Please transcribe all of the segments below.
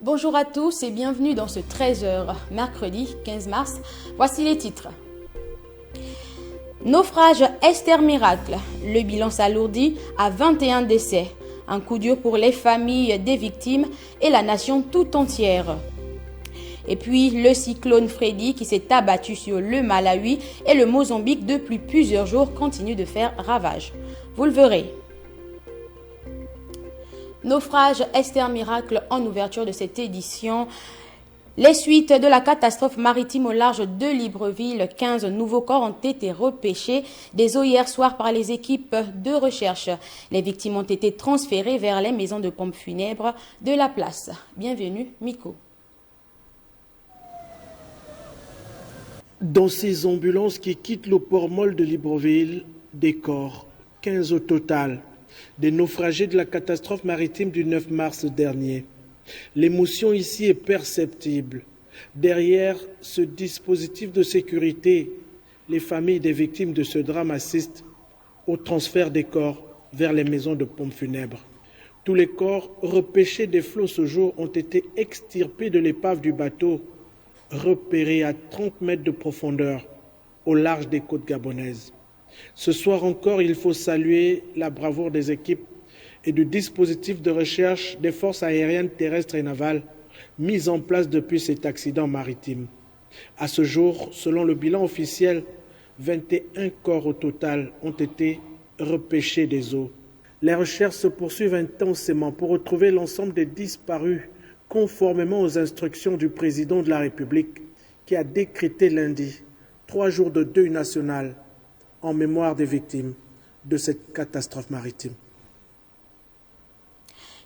Bonjour à tous et bienvenue dans ce 13h, mercredi 15 mars. Voici les titres. Naufrage Esther Miracle. Le bilan s'alourdit à 21 décès. Un coup dur pour les familles des victimes et la nation tout entière. Et puis le cyclone Freddy qui s'est abattu sur le Malawi et le Mozambique depuis plusieurs jours continue de faire ravage. Vous le verrez. Naufrage Esther Miracle en ouverture de cette édition. Les suites de la catastrophe maritime au large de Libreville, 15 nouveaux corps ont été repêchés des eaux hier soir par les équipes de recherche. Les victimes ont été transférées vers les maisons de pompes funèbres de la place. Bienvenue, Miko. Dans ces ambulances qui quittent le port molle de Libreville, des corps, 15 au total, des naufragés de la catastrophe maritime du 9 mars dernier. L'émotion ici est perceptible. Derrière ce dispositif de sécurité, les familles des victimes de ce drame assistent au transfert des corps vers les maisons de pompes funèbres. Tous les corps repêchés des flots ce jour ont été extirpés de l'épave du bateau, repéré à 30 mètres de profondeur au large des côtes gabonaises. Ce soir encore, il faut saluer la bravoure des équipes et du dispositif de recherche des forces aériennes, terrestres et navales mis en place depuis cet accident maritime. À ce jour, selon le bilan officiel, 21 corps au total ont été repêchés des eaux. Les recherches se poursuivent intensément pour retrouver l'ensemble des disparus conformément aux instructions du président de la République qui a décrété lundi 3 jours de deuil national en mémoire des victimes de cette catastrophe maritime.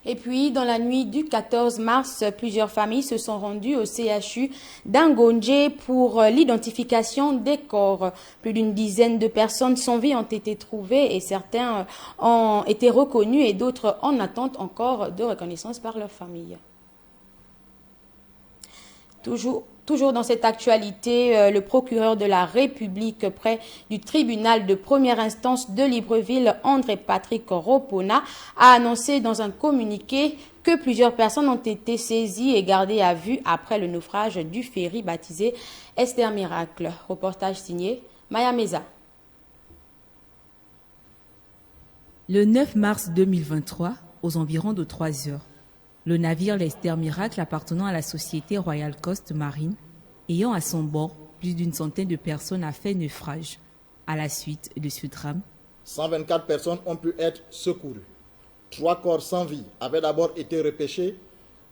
Et puis, dans la nuit du 14 mars, plusieurs familles se sont rendues au CHU d'Angonje pour l'identification des corps. Plus d'une dizaine de personnes sans vie ont été trouvées et certains ont été reconnus et d'autres en attente encore de reconnaissance par leur famille. Toujours dans cette actualité, le procureur de la République près du tribunal de première instance de Libreville, André-Patrick Ropona, a annoncé dans un communiqué que plusieurs personnes ont été saisies et gardées à vue après le naufrage du ferry baptisé Esther Miracle. Reportage signé Maya Meza. Le 9 mars 2023, aux environs de 3 heures, le navire l'Esther Miracle appartenant à la société Royal Coast Marine, ayant à son bord plus d'une centaine de personnes, a fait naufrage. À la suite de ce drame, 124 personnes ont pu être secourues. 3 corps sans vie avaient d'abord été repêchés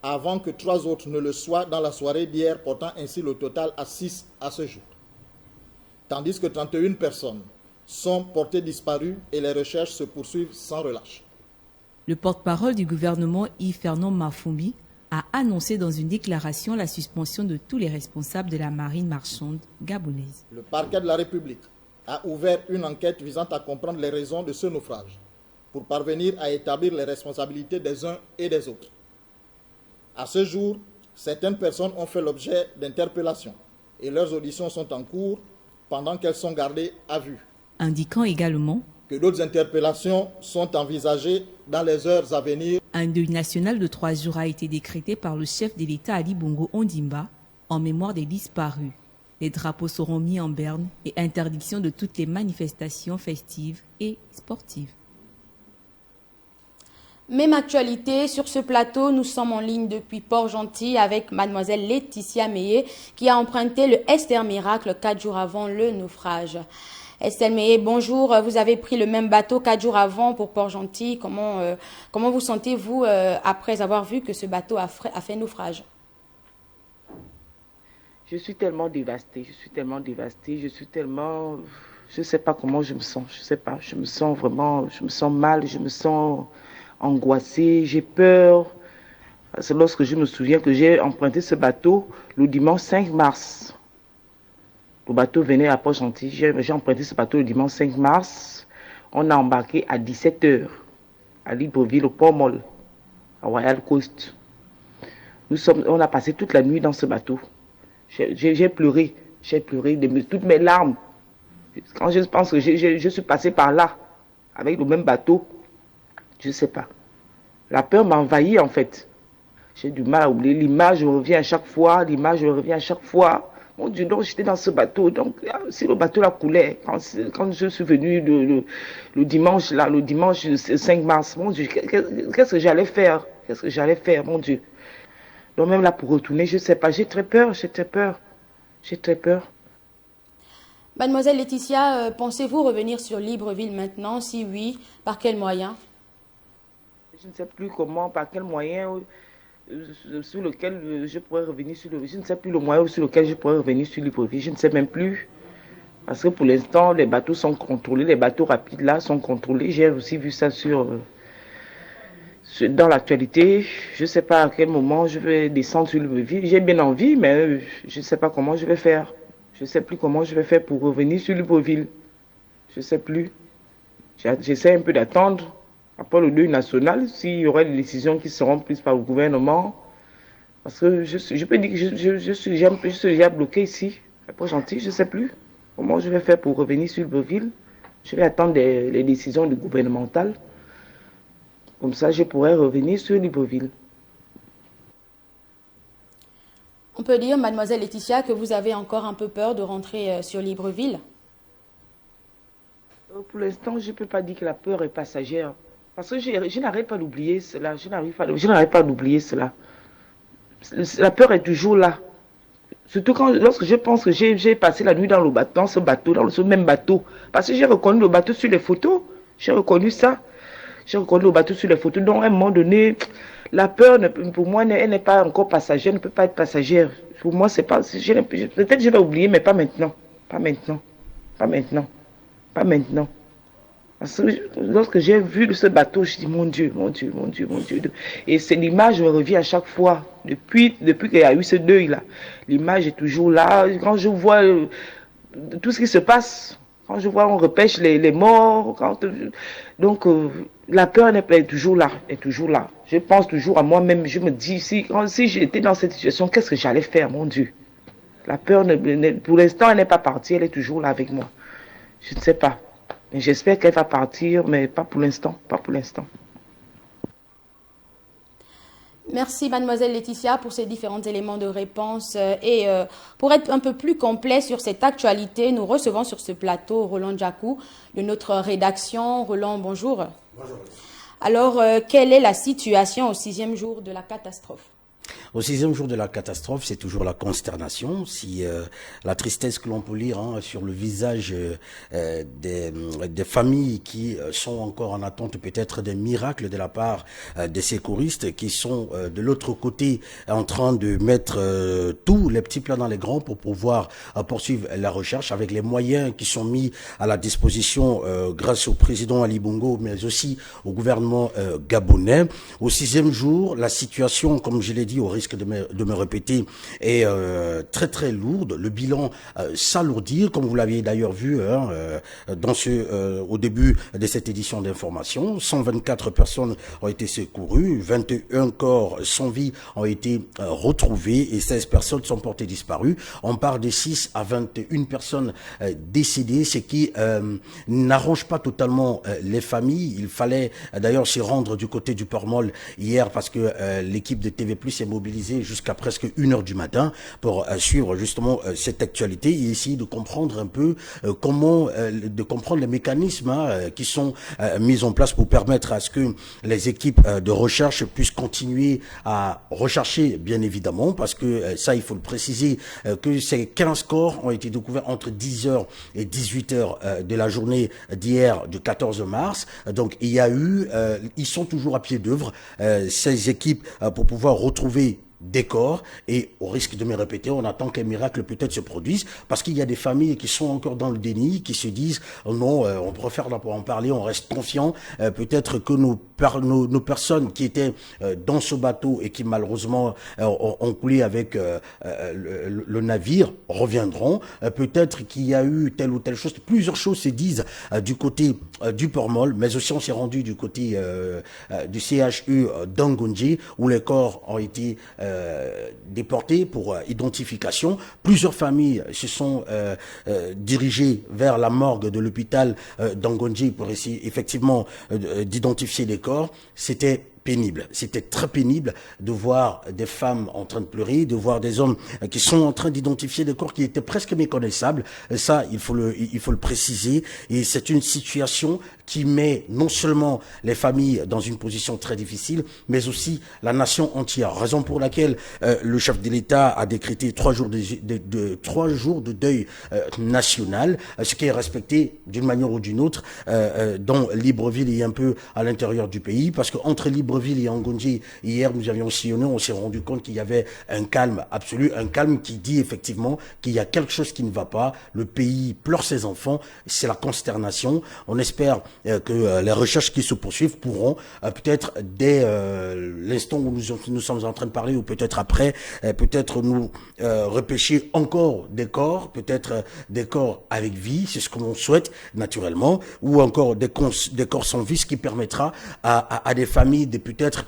avant que 3 autres ne le soient dans la soirée d'hier, portant ainsi le total à 6 à ce jour. Tandis que 31 personnes sont portées disparues et les recherches se poursuivent sans relâche. Le porte-parole du gouvernement, Yves Fernand Mafumbi, a annoncé dans une déclaration la suspension de tous les responsables de la marine marchande gabonaise. Le parquet de la République a ouvert une enquête visant à comprendre les raisons de ce naufrage pour parvenir à établir les responsabilités des uns et des autres. À ce jour, certaines personnes ont fait l'objet d'interpellations et leurs auditions sont en cours pendant qu'elles sont gardées à vue. Indiquant également que d'autres interpellations sont envisagées dans les heures à venir. Un deuil national de 3 jours a été décrété par le chef de l'État Ali Bongo Ondimba en mémoire des disparus. Les drapeaux seront mis en berne et interdiction de toutes les manifestations festives et sportives. Même actualité, sur ce plateau, nous sommes en ligne depuis Port-Gentil avec mademoiselle Laetitia Meillet qui a emprunté le Esther Miracle 4 jours avant le naufrage. Estelle Meillet, bonjour. Vous avez pris le même bateau 4 jours avant pour Port-Gentil. Comment vous sentez-vous après avoir vu que ce bateau a fait naufrage? Je suis tellement dévastée. Je ne sais pas comment je me sens. Je sais pas. Je me sens mal. Je me sens angoissée. J'ai peur. C'est lorsque je me souviens que j'ai emprunté ce bateau le dimanche 5 mars. Le bateau venait à Port-Gentil. J'ai emprunté ce bateau le dimanche 5 mars. On a embarqué à 17h à Libreville, au port molle, à Royal Coast. On a passé toute la nuit dans ce bateau. J'ai pleuré de toutes mes larmes. Quand je pense que je suis passé par là, avec le même bateau, je ne sais pas. La peur m'a envahi en fait. J'ai du mal à oublier. L'image me revient à chaque fois. L'image me revient à chaque fois. Mon Dieu, donc j'étais dans ce bateau. Donc, si le bateau là coulait, quand je suis venu le dimanche, là, le dimanche 5 mars, mon Dieu, qu'est-ce que j'allais faire? Qu'est-ce que j'allais faire, mon Dieu? Donc, même là, pour retourner, je ne sais pas. J'ai très peur, j'ai très peur. J'ai très peur. Mademoiselle Laetitia, pensez-vous revenir sur Libreville maintenant? Si oui, par quels moyens? Je ne sais plus comment, par quel moyen sur lequel je pourrais revenir sur le... Je ne sais plus le moyen sur lequel je pourrais revenir sur Libreville. Je ne sais même plus. Parce que pour l'instant, les bateaux sont contrôlés. Les bateaux rapides là sont contrôlés. J'ai aussi vu ça dans l'actualité. Je ne sais pas à quel moment je vais descendre sur Libreville. J'ai bien envie, mais je ne sais pas comment je vais faire. Je ne sais plus comment je vais faire pour revenir sur Libreville. Je ne sais plus. J'essaie un peu d'attendre. Après le deuil national, s'il y aura des décisions qui seront prises par le gouvernement, parce que je peux dire que je suis déjà bloqué ici. C'est pas gentil, je ne sais plus comment je vais faire pour revenir sur Libreville. Je vais attendre les décisions gouvernementales. Comme ça, je pourrai revenir sur Libreville. On peut dire, mademoiselle Laetitia, que vous avez encore un peu peur de rentrer sur Libreville? Pour l'instant, je ne peux pas dire que la peur est passagère. Parce que je n'arrête pas d'oublier cela. Je n'arrête pas d'oublier cela. La peur est toujours là. Surtout lorsque je pense que j'ai passé la nuit dans ce même bateau. Parce que j'ai reconnu le bateau sur les photos. J'ai reconnu ça. J'ai reconnu le bateau sur les photos. Donc, à un moment donné, la peur, pour moi, elle n'est pas encore passagère. Elle ne peut pas être passagère. Pour moi, c'est pas... Peut-être que je vais oublier, mais pas maintenant. Pas maintenant. Pas maintenant. Pas maintenant. Parce que lorsque j'ai vu ce bateau, je dis mon Dieu, mon Dieu, mon Dieu, mon Dieu. Et c'est l'image me revient à chaque fois. Depuis qu'il y a eu ce deuil-là, l'image est toujours là. Quand je vois tout ce qui se passe, quand je vois on repêche les morts, donc la peur est toujours là, est toujours là. Je pense toujours à moi-même, je me dis, si j'étais dans cette situation, qu'est-ce que j'allais faire, mon Dieu? La peur, pour l'instant, elle n'est pas partie, elle est toujours là avec moi. Je ne sais pas. J'espère qu'elle va partir, mais pas pour l'instant, pas pour l'instant. Merci mademoiselle Laetitia pour ces différents éléments de réponse. Et pour être un peu plus complet sur cette actualité, nous recevons sur ce plateau Roland Djakou de notre rédaction. Roland, bonjour. Bonjour. Alors, quelle est la situation au 6e jour de la catastrophe? Au 6e jour de la catastrophe, c'est toujours la consternation, si la tristesse que l'on peut lire sur le visage des familles qui sont encore en attente peut-être d'un miracle de la part des secouristes qui sont de l'autre côté en train de mettre tous les petits plats dans les grands pour pouvoir poursuivre la recherche avec les moyens qui sont mis à la disposition grâce au président Ali Bongo, mais aussi au gouvernement gabonais. Au 6e jour, la situation, comme je l'ai dit, au risque de me répéter, est très très lourde. Le bilan s'alourdit, comme vous l'aviez d'ailleurs vu au début de cette édition d'information. 124 personnes ont été secourues, 21 corps sans vie ont été retrouvés et 16 personnes sont portées disparues. On parle de 6 à 21 personnes décédées, ce qui n'arrange pas totalement les familles. Il fallait d'ailleurs s'y rendre du côté du Port-Moll hier parce que l'équipe de TV+ est mobilisée jusqu'à presque 1h du matin pour suivre justement cette actualité et essayer de comprendre un peu de comprendre les mécanismes qui sont mis en place pour permettre à ce que les équipes de recherche puissent continuer à rechercher, bien évidemment, parce que ça, il faut le préciser, que ces 15 corps ont été découverts entre 10h et 18h de la journée d'hier, du 14 mars. Donc, il y a eu, ils sont toujours à pied d'œuvre, ces équipes, pour pouvoir retrouver des corps, et au risque de me répéter, on attend qu'un miracle peut-être se produise, parce qu'il y a des familles qui sont encore dans le déni, qui se disent non, on préfère en parler, on reste confiant, peut-être que nos personnes qui étaient dans ce bateau et qui malheureusement ont coulé avec le navire reviendront, peut-être qu'il y a eu telle ou telle chose, plusieurs choses se disent du côté du Port-Moll, mais aussi on s'est rendu du côté du CHU d'Angonji, où les corps ont été déportés pour identification. Plusieurs familles se sont dirigées vers la morgue de l'hôpital d'Angonji pour essayer effectivement d'identifier les corps. C'était pénible. C'était très pénible de voir des femmes en train de pleurer, de voir des hommes qui sont en train d'identifier des corps qui étaient presque méconnaissables. Et ça, il faut le préciser. Et c'est une situation qui met non seulement les familles dans une position très difficile, mais aussi la nation entière. Raison pour laquelle le chef de l'État a décrété 3 jours de deuil national, ce qui est respecté d'une manière ou d'une autre dans Libreville et un peu à l'intérieur du pays, parce qu'entre Libreville et Angonji, hier nous avions sillonné, on s'est rendu compte qu'il y avait un calme absolu, un calme qui dit effectivement qu'il y a quelque chose qui ne va pas, le pays pleure ses enfants, c'est la consternation. On espère que les recherches qui se poursuivent pourront peut-être dès l'instant où nous sommes en train de parler, ou peut-être après, peut-être nous repêcher encore des corps, peut-être des corps avec vie, c'est ce que l'on souhaite naturellement, ou encore des corps sans vie, ce qui permettra à des familles de peut-être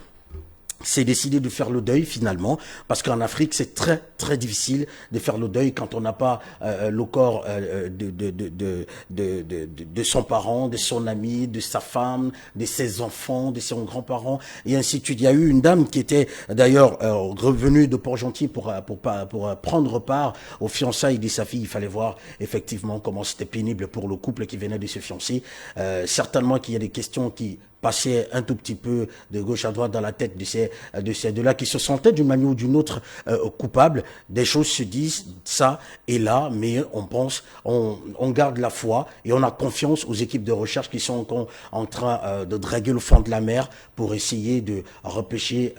c'est décidé de faire le deuil finalement, parce qu'en Afrique c'est très très difficile de faire le deuil quand on n'a pas le corps de son parent, de son ami, de sa femme, de ses enfants, de son grand-parent et ainsi de suite. Il y a eu une dame qui était d'ailleurs revenue de Port-Gentil pour prendre part aux fiançailles de sa fille. Il fallait voir effectivement comment c'était pénible pour le couple qui venait de se fiancer. Certainement qu'il y a des questions qui passaient un tout petit peu de gauche à droite dans la tête de ces deux-là qui se sentaient d'une manière ou d'une autre coupables. Des choses se disent, ça et là, mais on pense, on garde la foi et on a confiance aux équipes de recherche qui sont en train de draguer le fond de la mer pour essayer de repêcher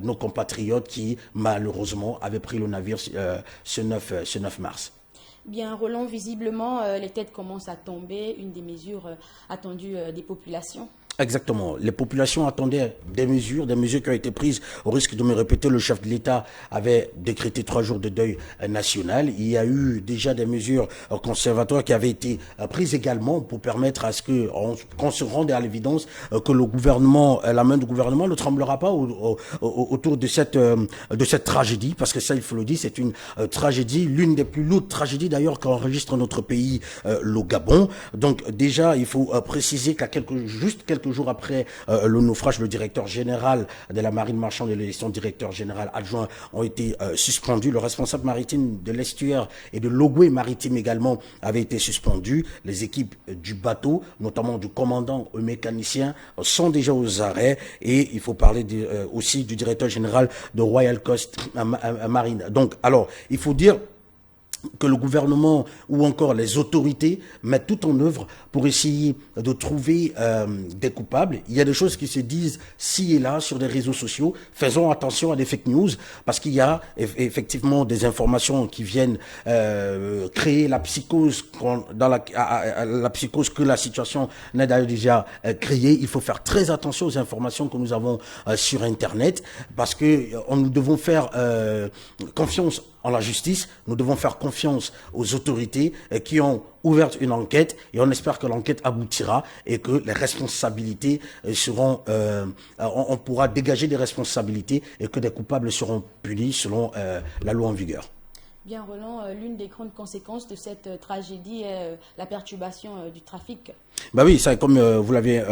nos compatriotes qui, malheureusement, avaient pris le navire ce 9 mars. Bien, Roland, visiblement, les têtes commencent à tomber, une des mesures attendues des populations. Exactement. Les populations attendaient des mesures qui ont été prises. Au risque de me répéter, le chef de l'État avait décrété 3 jours de deuil national. Il y a eu déjà des mesures conservatoires qui avaient été prises également pour permettre à ce qu'on se rende à l'évidence que le gouvernement, la main du gouvernement ne tremblera pas autour de cette tragédie, parce que ça, il faut le dire, c'est une tragédie, l'une des plus lourdes tragédies d'ailleurs qu'enregistre notre pays, le Gabon. Donc déjà, il faut préciser qu'à quelques jours après le naufrage, le directeur général de la marine marchande et son directeur général adjoint ont été suspendus. Le responsable maritime de l'estuaire et de l'Ogoué maritime également avait été suspendu. Les équipes du bateau, notamment du commandant au mécanicien, sont déjà aux arrêts. Et il faut parler aussi du directeur général de Royal Coast Marine. Donc, alors, il faut dire que le gouvernement ou encore les autorités mettent tout en œuvre pour essayer de trouver des coupables. Il y a des choses qui se disent ci et là sur les réseaux sociaux. Faisons attention à des fake news, parce qu'il y a effectivement des informations qui viennent créer la psychose la psychose que la situation n'a d'ailleurs déjà créée. Il faut faire très attention aux informations que nous avons sur Internet, parce que nous devons faire confiance en la justice, nous devons faire confiance aux autorités qui ont ouvert une enquête, et on espère que l'enquête aboutira et que les responsabilités seront, on pourra dégager des responsabilités et que des coupables seront punis selon la loi en vigueur. Bien, Roland, l'une des grandes conséquences de cette tragédie est la perturbation du trafic. Bah oui, ça, comme vous l'avez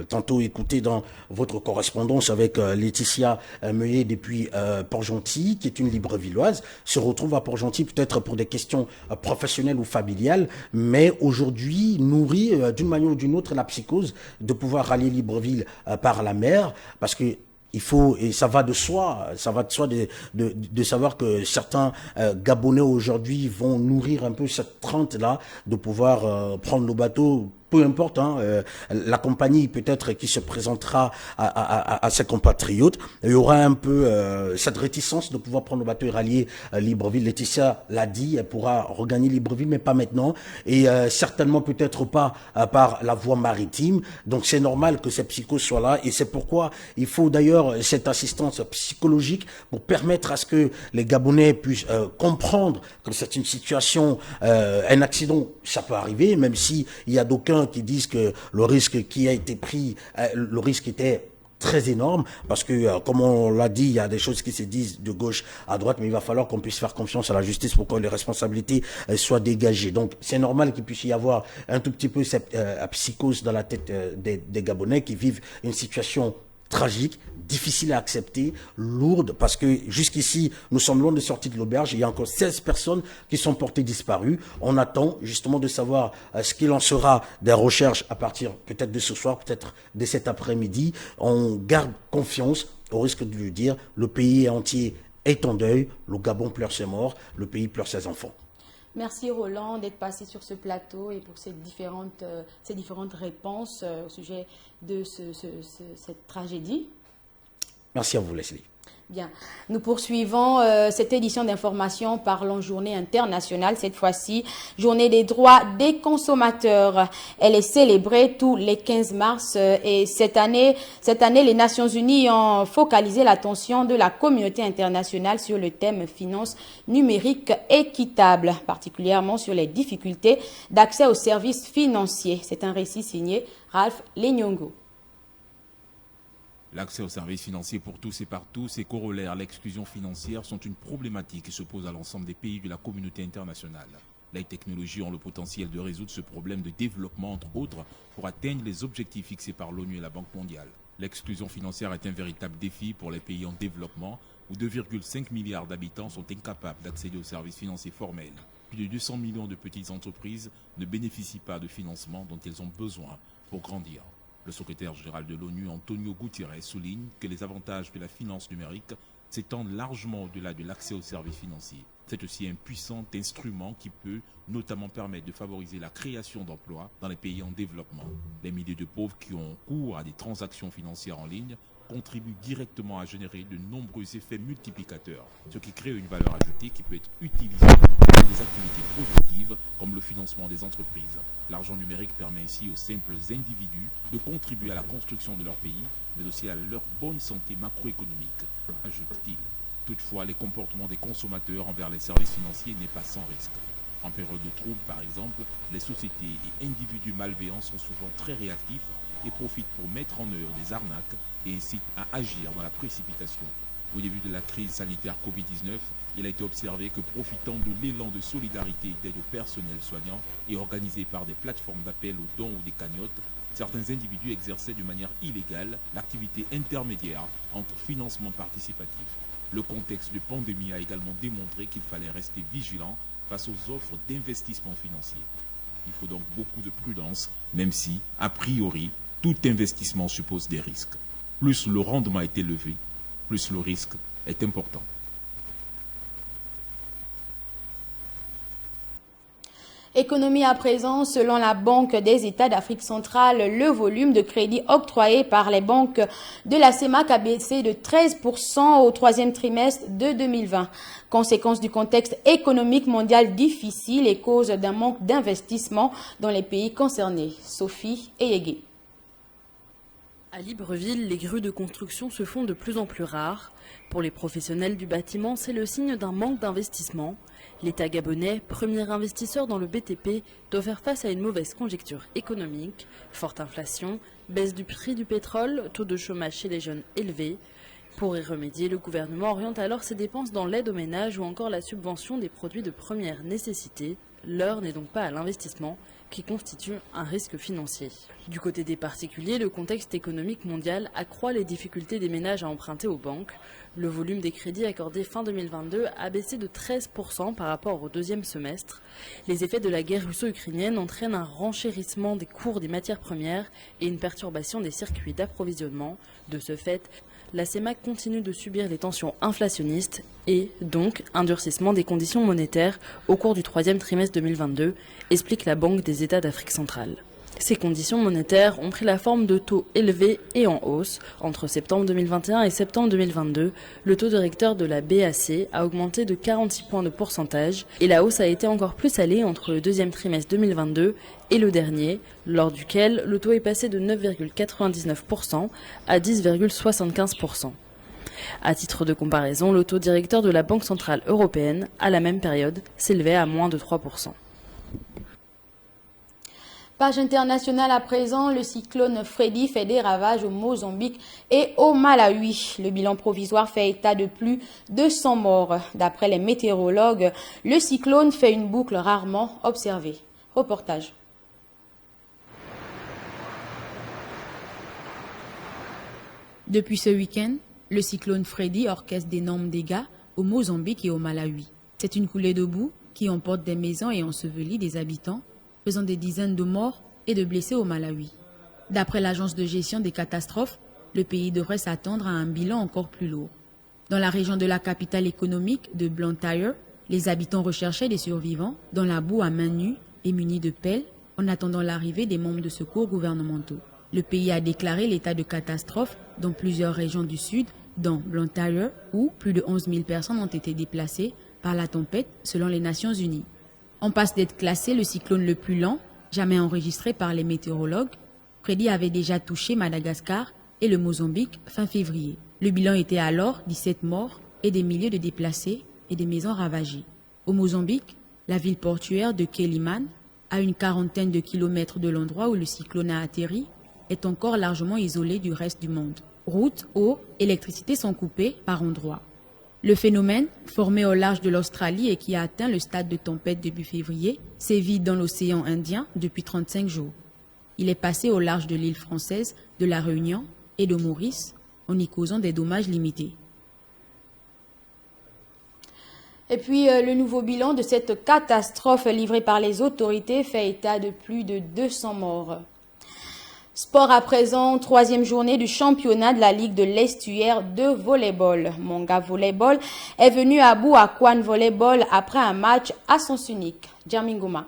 tantôt écouté dans votre correspondance avec Laetitia Meuillet depuis Port-Gentil, qui est une Librevilloise, se retrouve à Port-Gentil peut-être pour des questions professionnelles ou familiales, mais aujourd'hui nourrit d'une manière ou d'une autre la psychose de pouvoir rallier Libreville par la mer, parce que il faut, et ça va de soi de savoir que certains Gabonais aujourd'hui vont nourrir un peu cette crainte-là de pouvoir prendre le bateau. Peu importe, la compagnie peut-être qui se présentera à ses compatriotes, il y aura un peu cette réticence de pouvoir prendre le bateau et rallier Libreville. Laetitia l'a dit, elle pourra regagner Libreville, mais pas maintenant, et certainement peut-être pas par la voie maritime. Donc c'est normal que ces psychoses soient là, et c'est pourquoi il faut d'ailleurs cette assistance psychologique pour permettre à ce que les Gabonais puissent comprendre que c'est une situation, un accident, ça peut arriver, même si il y a d'aucuns qui disent que le risque qui a été pris, le risque était très énorme, parce que, comme on l'a dit, il y a des choses qui se disent de gauche à droite, mais il va falloir qu'on puisse faire confiance à la justice pour que les responsabilités soient dégagées. Donc, c'est normal qu'il puisse y avoir un tout petit peu cette psychose dans la tête des Gabonais qui vivent une situation tragique, difficile à accepter, lourde, parce que jusqu'ici, nous sommes loin de sortir de l'auberge. Il y a encore 16 personnes qui sont portées disparues. On attend justement de savoir ce qu'il en sera des recherches à partir peut-être de ce soir, peut-être de cet après-midi. On garde confiance, au risque de le dire, le pays entier est en deuil, le Gabon pleure ses morts, le pays pleure ses enfants. Merci Roland d'être passé sur ce plateau et pour ces différentes réponses au sujet de cette tragédie. Merci à vous, Leslie. Bien, nous poursuivons cette édition d'information. Parlons journée internationale, cette fois-ci, journée des droits des consommateurs. Elle est célébrée tous les 15 mars et cette année, les Nations Unies ont focalisé l'attention de la communauté internationale sur le thème finances numériques équitables, particulièrement sur les difficultés d'accès aux services financiers. C'est un récit signé Ralph Lenyongo. L'accès aux services financiers pour tous et partout, ses corollaires, l'exclusion financière sont une problématique qui se pose à l'ensemble des pays de la communauté internationale. Les technologies ont le potentiel de résoudre ce problème de développement, entre autres, pour atteindre les objectifs fixés par l'ONU et la Banque mondiale. L'exclusion financière est un véritable défi pour les pays en développement, où 2,5 milliards d'habitants sont incapables d'accéder aux services financiers formels. Plus de 200 millions de petites entreprises ne bénéficient pas de financement dont elles ont besoin pour grandir. Le secrétaire général de l'ONU, Antonio Guterres, souligne que les avantages de la finance numérique s'étendent largement au-delà de l'accès aux services financiers. C'est aussi un puissant instrument qui peut notamment permettre de favoriser la création d'emplois dans les pays en développement. Les milliers de pauvres qui ont cours à des transactions financières en ligne contribuent directement à générer de nombreux effets multiplicateurs, ce qui crée une valeur ajoutée qui peut être utilisée dans des activités productives comme le financement des entreprises. L'argent numérique permet ainsi aux simples individus de contribuer à la construction de leur pays, mais aussi à leur bonne santé macroéconomique, ajoute-t-il. Toutefois, les comportements des consommateurs envers les services financiers n'est pas sans risque. En période de trouble, par exemple, les sociétés et individus malveillants sont souvent très réactifs et profitent pour mettre en œuvre des arnaques et incitent à agir dans la précipitation. Au début de la crise sanitaire Covid-19, il a été observé que profitant de l'élan de solidarité et d'aide au personnel soignant et organisé par des plateformes d'appel aux dons ou des cagnottes, certains individus exerçaient de manière illégale l'activité intermédiaire entre financement participatif. Le contexte de pandémie a également démontré qu'il fallait rester vigilant face aux offres d'investissement financier. Il faut donc beaucoup de prudence, même si, a priori, tout investissement suppose des risques. Plus le rendement est élevé, plus le risque est important. Économie à présent, selon la Banque des États d'Afrique centrale, le volume de crédit octroyé par les banques de la CEMAC a baissé de 13% au troisième trimestre de 2020. Conséquence du contexte économique mondial difficile et cause d'un manque d'investissement dans les pays concernés. Sophie Eyegé. À Libreville, les grues de construction se font de plus en plus rares. Pour les professionnels du bâtiment, c'est le signe d'un manque d'investissement. L'État gabonais, premier investisseur dans le BTP, doit faire face à une mauvaise conjoncture économique, forte inflation, baisse du prix du pétrole, taux de chômage chez les jeunes élevé. Pour y remédier, le gouvernement oriente alors ses dépenses dans l'aide aux ménages ou encore la subvention des produits de première nécessité. L'heure n'est donc pas à l'investissement, qui constitue un risque financier. Du côté des particuliers, le contexte économique mondial accroît les difficultés des ménages à emprunter aux banques. Le volume des crédits accordés fin 2022 a baissé de 13% par rapport au deuxième semestre. Les effets de la guerre russo-ukrainienne entraînent un renchérissement des cours des matières premières et une perturbation des circuits d'approvisionnement. De ce fait, la CEMAC continue de subir les tensions inflationnistes et, donc, un durcissement des conditions monétaires au cours du troisième trimestre 2022, explique la Banque des États d'Afrique centrale. Ces conditions monétaires ont pris la forme de taux élevés et en hausse. Entre septembre 2021 et septembre 2022, le taux directeur de la BAC a augmenté de 46 points de pourcentage et la hausse a été encore plus salée entre le deuxième trimestre 2022 et le dernier, lors duquel le taux est passé de 9,99% à 10,75%. À titre de comparaison, le taux directeur de la Banque centrale européenne, à la même période, s'élevait à moins de 3%. Page internationale à présent, le cyclone Freddy fait des ravages au Mozambique et au Malawi. Le bilan provisoire fait état de plus de 100 morts. D'après les météorologues, le cyclone fait une boucle rarement observée. Reportage. Depuis ce week-end, le cyclone Freddy orchestre d'énormes dégâts au Mozambique et au Malawi. C'est une coulée de boue qui emporte des maisons et ensevelit des habitants, faisant des dizaines de morts et de blessés au Malawi. D'après l'agence de gestion des catastrophes, le pays devrait s'attendre à un bilan encore plus lourd. Dans la région de la capitale économique de Blantyre, les habitants recherchaient des survivants dans la boue à main nue et munis de pelles en attendant l'arrivée des membres de secours gouvernementaux. Le pays a déclaré l'état de catastrophe dans plusieurs régions du sud, dont Blantyre, où plus de 11 000 personnes ont été déplacées par la tempête, selon les Nations Unies. En passe d'être classé le cyclone le plus lent jamais enregistré par les météorologues. Freddy avait déjà touché Madagascar et le Mozambique fin février. Le bilan était alors 17 morts et des milliers de déplacés et des maisons ravagées. Au Mozambique, la ville portuaire de Quelimane, à une quarantaine de kilomètres de l'endroit où le cyclone a atterri, est encore largement isolée du reste du monde. Routes, eau, électricité sont coupées par endroits. Le phénomène, formé au large de l'Australie et qui a atteint le stade de tempête début février, sévit dans l'océan Indien depuis 35 jours. Il est passé au large de l'île française, de la Réunion et de Maurice, en y causant des dommages limités. Et puis, le nouveau bilan de cette catastrophe livrée par les autorités fait état de plus de 200 morts. Sport à présent, troisième journée du championnat de la Ligue de l'Estuaire de volleyball. Monga Volleyball est venu à bout à Kwan Volleyball après un match à sens unique. Djamingoma.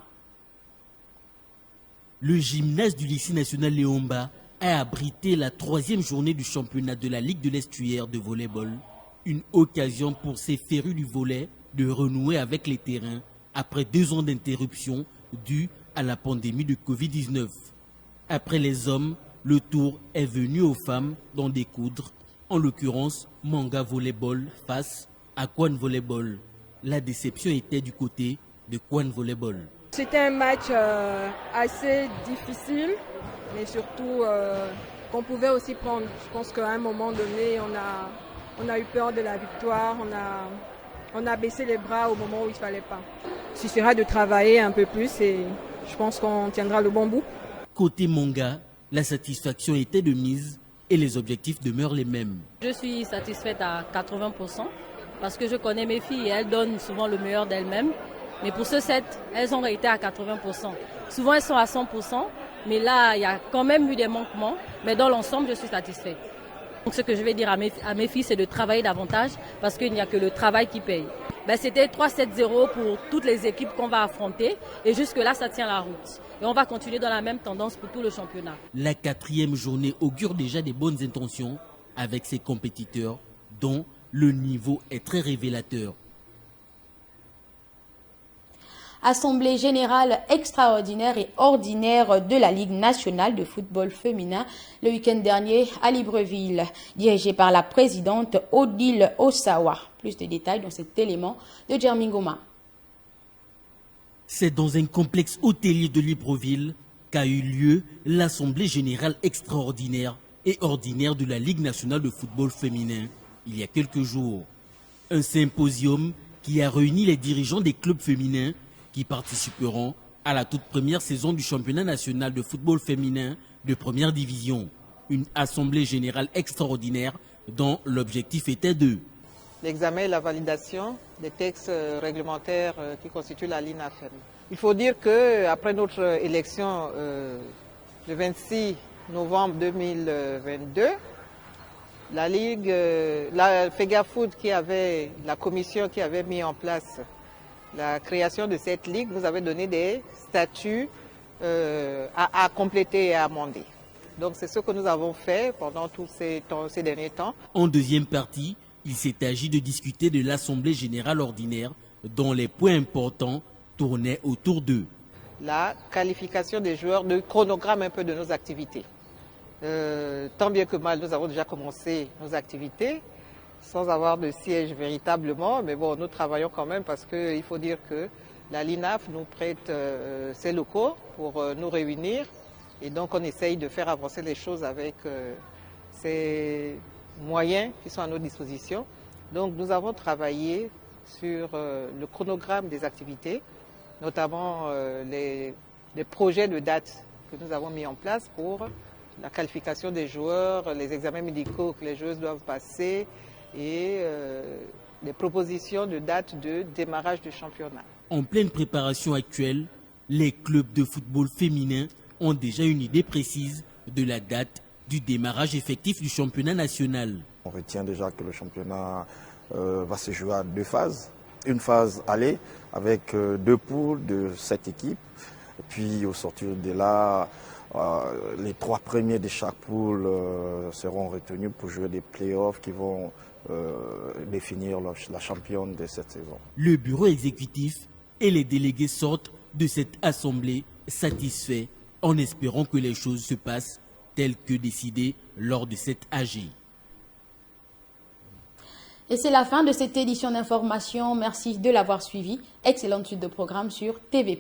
Le gymnase du lycée national Léomba a abrité la troisième journée du championnat de la Ligue de l'Estuaire de volleyball. Une occasion pour ces férus du volley de renouer avec les terrains après 2 ans d'interruption due à la pandémie de Covid-19. Après les hommes, le tour est venu aux femmes d'en découdre, en l'occurrence Manga Volleyball face à Kwan Volleyball. La déception était du côté de Kwan Volleyball. C'était un match assez difficile, mais surtout qu'on pouvait aussi prendre. Je pense qu'à un moment donné, on a eu peur de la victoire, on a baissé les bras au moment où il ne fallait pas. Il suffira de travailler un peu plus et je pense qu'on tiendra le bon bout. Côté Monga, la satisfaction était de mise et les objectifs demeurent les mêmes. Je suis satisfaite à 80% parce que je connais mes filles et elles donnent souvent le meilleur d'elles-mêmes. Mais pour ce set, elles ont été à 80%. Souvent, elles sont à 100%, mais là, il y a quand même eu des manquements. Mais dans l'ensemble, je suis satisfaite. Donc, ce que je vais dire à mes filles, c'est de travailler davantage parce qu'il n'y a que le travail qui paye. C'était 3-7-0 pour toutes les équipes qu'on va affronter. Et jusque-là, ça tient la route. Et on va continuer dans la même tendance pour tout le championnat. La 4e journée augure déjà des bonnes intentions avec ses compétiteurs, dont le niveau est très révélateur. Assemblée générale extraordinaire et ordinaire de la Ligue nationale de football féminin le week-end dernier à Libreville, dirigée par la présidente Odile Osawa. Plus de détails dans cet élément de Djamingoma. C'est dans un complexe hôtelier de Libreville qu'a eu lieu l'Assemblée générale extraordinaire et ordinaire de la Ligue nationale de football féminin il y a quelques jours. Un symposium qui a réuni les dirigeants des clubs féminins qui participeront à la toute première saison du championnat national de football féminin de première division. Une assemblée générale extraordinaire dont l'objectif était l'examen et la validation des textes réglementaires qui constituent la LINAFEM. Il faut dire qu'après notre élection le 26 novembre 2022, la Ligue, la FEGAFOOT la commission qui avait mis en place la création de cette ligue, nous avait donné des statuts à compléter et à amender. Donc c'est ce que nous avons fait pendant tous ces derniers temps. En deuxième partie, il s'est agi de discuter de l'Assemblée générale ordinaire dont les points importants tournaient autour d'eux. La qualification des joueurs, le chronogramme un peu de nos activités. Tant bien que mal, nous avons déjà commencé nos activités sans avoir de siège véritablement, mais bon, nous travaillons quand même parce qu'il faut dire que la LINAF nous prête ses locaux pour nous réunir et donc on essaye de faire avancer les choses avec ces moyens qui sont à nos dispositions. Donc nous avons travaillé sur le chronogramme des activités, notamment les projets de date que nous avons mis en place pour la qualification des joueurs, les examens médicaux que les joueuses doivent passer et des propositions de date de démarrage du championnat. En pleine préparation actuelle, les clubs de football féminin ont déjà une idée précise de la date du démarrage effectif du championnat national. On retient déjà que le championnat va se jouer à 2 phases. Une phase aller avec 2 poules de 7 équipes. Puis au sortir de là, les 3 premiers de chaque poule seront retenus pour jouer des playoffs qui vont définir la championne de cette saison. Le bureau exécutif et les délégués sortent de cette assemblée satisfaits en espérant que les choses se passent telles que décidées lors de cette AG. Et c'est la fin de cette édition d'information. Merci de l'avoir suivi. Excellente suite de programme sur TV+.